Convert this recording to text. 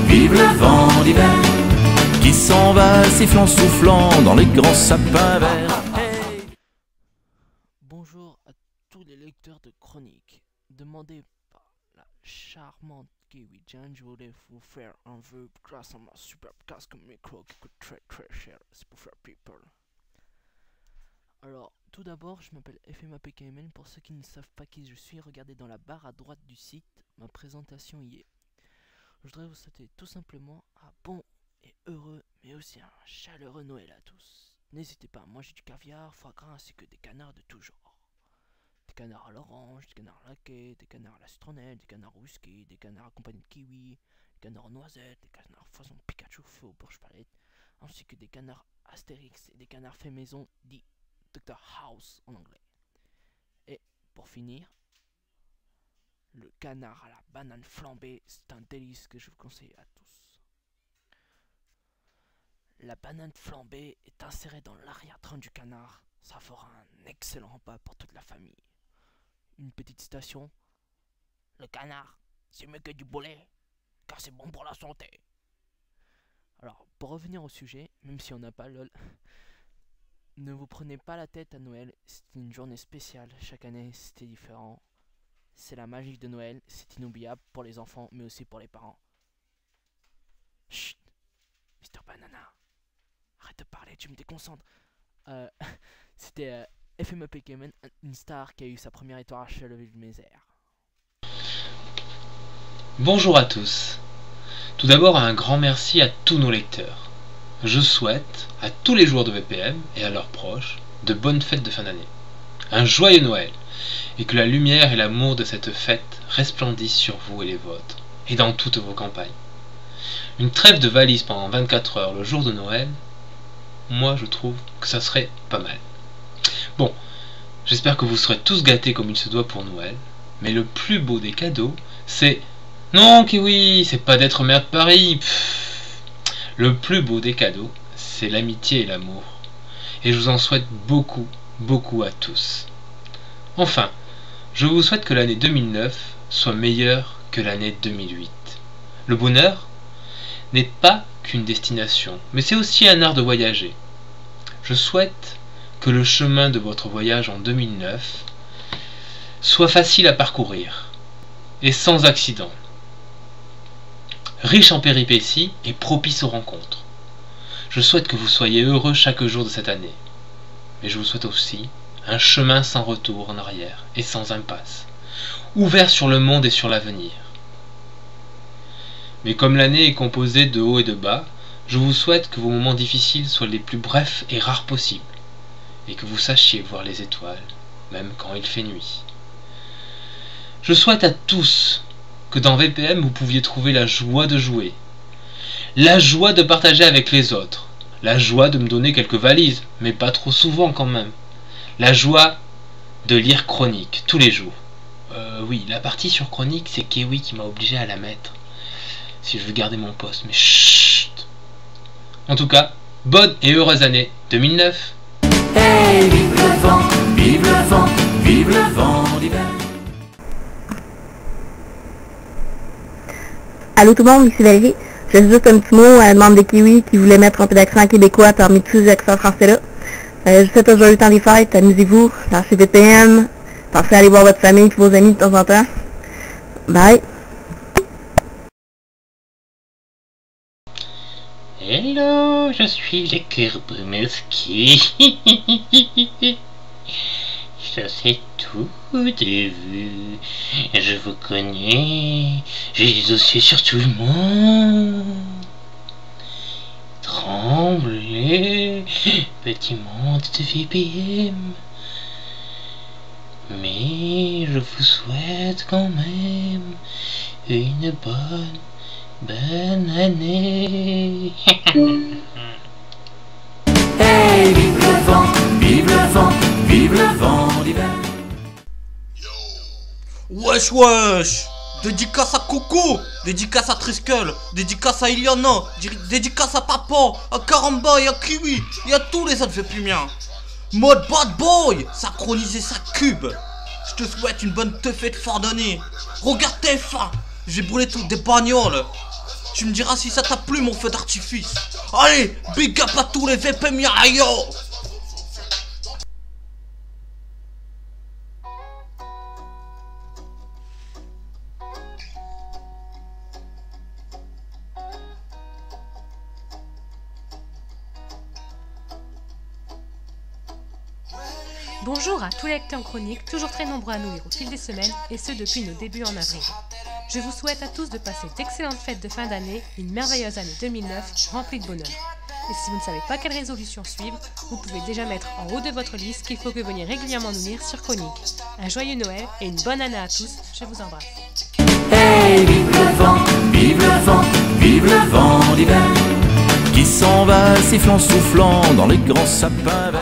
vive le vent d'hiver, qui s'en va sifflant, soufflant dans les grands sapins verts. Hey. Bonjour à tous les lecteurs de chroniques. Demandé par la charmante Kiwi Jane, je voulais vous faire un vœu grâce à ma superbe casque micro qui coûte très cher. C'est pour faire people. Alors, tout d'abord, je m'appelle FMAPKMN. Pour ceux qui ne savent pas qui je suis, regardez dans la barre à droite du site, ma présentation y est. Je voudrais vous souhaiter tout simplement un bon et heureux, mais aussi un chaleureux Noël à tous. N'hésitez pas à manger du caviar, foie gras ainsi que des canards de tout genre. Des canards à l'orange, des canards laqués, des canards à la citronnelle, des canards au whisky, des canards accompagnés de kiwi, des canards aux noisettes, des canards façon Pikachu feu aux bourges palettes, ainsi que des canards Astérix et des canards faits maison dits Dr House en anglais. Et pour finir, le canard à la banane flambée, c'est un délice que je vous conseille à tous. La banane flambée est insérée dans l'arrière-train du canard, ça fera un excellent repas pour toute la famille. Une petite citation: le canard, c'est mieux que du boulet, car c'est bon pour la santé. Alors, pour revenir au sujet, même si on n'a pas lol, ne vous prenez pas la tête à Noël, c'est une journée spéciale, chaque année c'était différent. C'est la magie de Noël, c'est inoubliable pour les enfants, mais aussi pour les parents. Chut, Mr Banana, arrête de parler, tu me déconcentres. C'était FMAPKMN, une star qui a eu sa première étoile à Charleville-Mézières. Bonjour à tous. Tout d'abord, un grand merci à tous nos lecteurs. Je souhaite à tous les joueurs de VPM et à leurs proches de bonnes fêtes de fin d'année. Un joyeux Noël, et que la lumière et l'amour de cette fête resplendissent sur vous et les vôtres, et dans toutes vos campagnes. Une trêve de valise pendant 24 heures le jour de Noël, moi je trouve que ça serait pas mal. Bon, j'espère que vous serez tous gâtés comme il se doit pour Noël, mais le plus beau des cadeaux, c'est... Non, Kiwi, c'est pas d'être maire de Paris. Le plus beau des cadeaux, c'est l'amitié et l'amour. Et je vous en souhaite beaucoup, beaucoup à tous. Enfin, je vous souhaite que l'année 2009 soit meilleure que l'année 2008. Le bonheur n'est pas qu'une destination, mais c'est aussi un art de voyager. Je souhaite que le chemin de votre voyage en 2009 soit facile à parcourir et sans accident, riche en péripéties et propice aux rencontres. Je souhaite que vous soyez heureux chaque jour de cette année, mais je vous souhaite aussi un chemin sans retour en arrière et sans impasse, ouvert sur le monde et sur l'avenir. Mais comme l'année est composée de hauts et de bas, je vous souhaite que vos moments difficiles soient les plus brefs et rares possibles, et que vous sachiez voir les étoiles, même quand il fait nuit. Je souhaite à tous que dans VPM vous pouviez trouver la joie de jouer, la joie de partager avec les autres, la joie de me donner quelques valises, mais pas trop souvent quand même, la joie de lire Chronique tous les jours. Oui, la partie sur Chronique, c'est Kiwi qui m'a obligé à la mettre, si je veux garder mon poste, mais chut. En tout cas, bonne et heureuse année 2009. Hey, vive le vent, vive le vent, vive le vent d'hiver. Allô tout le monde, ici Valérie. Je fais juste un petit mot à la demande des Kiwis qui voulaient mettre un peu d'accent québécois parmi tous ces accents français-là. Je souhaite un joyeux temps des fêtes, amusez-vous, lâchez VPM, pensez à aller voir votre famille et vos amis de temps en temps. Bye! Hello, je suis le cœur Brumeski. Je sais tout de vous. Je vous connais. J'ai des dossiers sur tout le monde. Tremblez, petit monde de VPM. Mais je vous souhaite quand même une bonne année. Hey, vive le vent, vive le vent, vive le vent d'hiver. Wesh wesh, dédicace à Coco, dédicace à Triskel, dédicace à Iliana, dédicace à Papa, à Karamba et à Kiwi, et à tous les autres VPmiens. Mode bad boy, synchroniser sa cube. Je te souhaite une bonne teufée de fin d'année. Regarde TF1, j'ai brûlé toutes des bagnoles. Tu me diras si ça t'a plu mon feu d'artifice. Allez, big up à tous les VPM yo. Bonjour à tous les lecteurs chroniques, toujours très nombreux à nous lire au fil des semaines, et ce depuis nos débuts en avril. Je vous souhaite à tous de passer d'excellentes fêtes de fin d'année, une merveilleuse année 2009 remplie de bonheur. Et si vous ne savez pas quelle résolution suivre, vous pouvez déjà mettre en haut de votre liste qu'il faut que vous veniez régulièrement nous lire sur Chronique. Un joyeux Noël et une bonne année à tous, je vous embrasse. Hey, vive le vent, vive le vent, vive le vent d'hiver qui s'en va sifflant, soufflant dans les grands sapins verts.